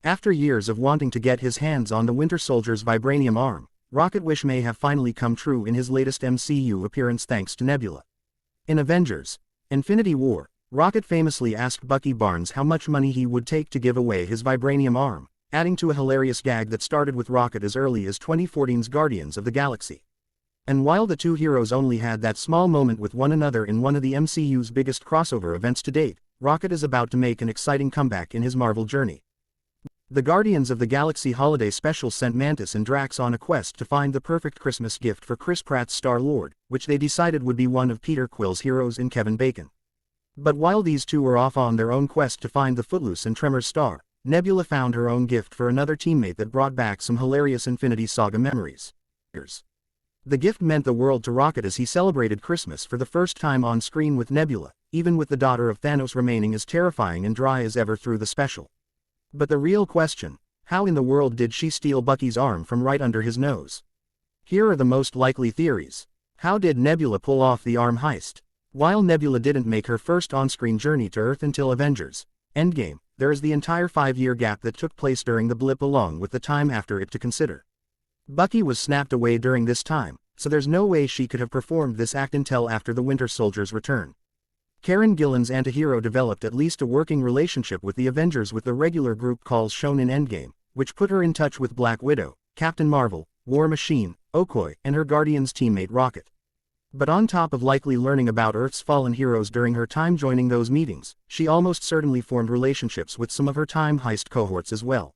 After years of wanting to get his hands on the Winter Soldier's vibranium arm, Rocket's wish may have finally come true in his latest MCU appearance thanks to Nebula. In Avengers: Infinity War, Rocket famously asked Bucky Barnes how much money he would take to give away his vibranium arm, adding to a hilarious gag that started with Rocket as early as 2014's Guardians of the Galaxy. And while the two heroes only had that small moment with one another in one of the MCU's biggest crossover events to date, Rocket is about to make an exciting comeback in his Marvel journey. The Guardians of the Galaxy holiday special sent Mantis and Drax on a quest to find the perfect Christmas gift for Chris Pratt's Star-Lord, which they decided would be one of Peter Quill's heroes in Kevin Bacon. But while these two were off on their own quest to find the Footloose and Tremors star, Nebula found her own gift for another teammate that brought back some hilarious Infinity Saga memories. The gift meant the world to Rocket as he celebrated Christmas for the first time on screen with Nebula, even with the daughter of Thanos remaining as terrifying and dry as ever through the special. But the real question: how in the world did she steal Bucky's arm from right under his nose? Here are the most likely theories. How did Nebula pull off the arm heist? While Nebula didn't make her first on-screen journey to Earth until Avengers: Endgame, there is the entire 5-year gap that took place during the blip along with the time after it to consider. Bucky was snapped away during this time, so there's no way she could have performed this act until after the Winter Soldier's return. Karen Gillan's antihero developed at least a working relationship with the Avengers with the regular group calls shown in Endgame, which put her in touch with Black Widow, Captain Marvel, War Machine, Okoye, and her Guardians teammate Rocket. But on top of likely learning about Earth's fallen heroes during her time joining those meetings, she almost certainly formed relationships with some of her Time Heist cohorts as well.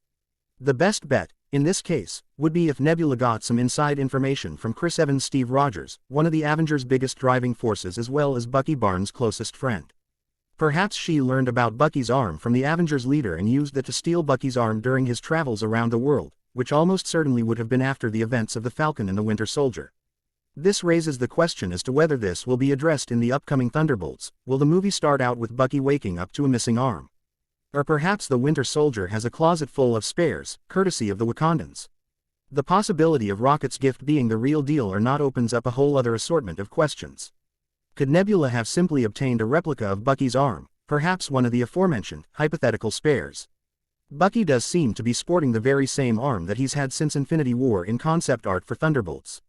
The best bet, in this case, would be if Nebula got some inside information from Chris Evans' Steve Rogers, one of the Avengers' biggest driving forces as well as Bucky Barnes' closest friend. Perhaps she learned about Bucky's arm from the Avengers leader and used that to steal Bucky's arm during his travels around the world, which almost certainly would have been after the events of the Falcon and the Winter Soldier. This raises the question as to whether this will be addressed in the upcoming Thunderbolts. Will the movie start out with Bucky waking up to a missing arm? Or perhaps the Winter Soldier has a closet full of spares, courtesy of the Wakandans. The possibility of Rocket's gift being the real deal or not opens up a whole other assortment of questions. Could Nebula have simply obtained a replica of Bucky's arm, perhaps one of the aforementioned hypothetical spares? Bucky does seem to be sporting the very same arm that he's had since Infinity War in concept art for Thunderbolts.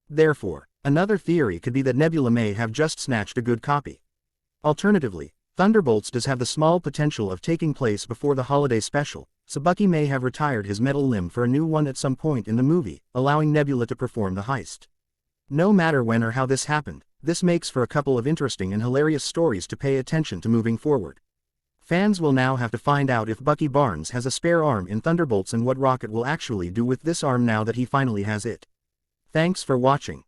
Therefore, another theory could be that Nebula may have just snatched a good copy. Alternatively, Thunderbolts does have the small potential of taking place before the holiday special, so Bucky may have retired his metal limb for a new one at some point in the movie, allowing Nebula to perform the heist. No matter when or how this happened, this makes for a couple of interesting and hilarious stories to pay attention to moving forward. Fans will now have to find out if Bucky Barnes has a spare arm in Thunderbolts and what Rocket will actually do with this arm now that he finally has it. Thanks for watching.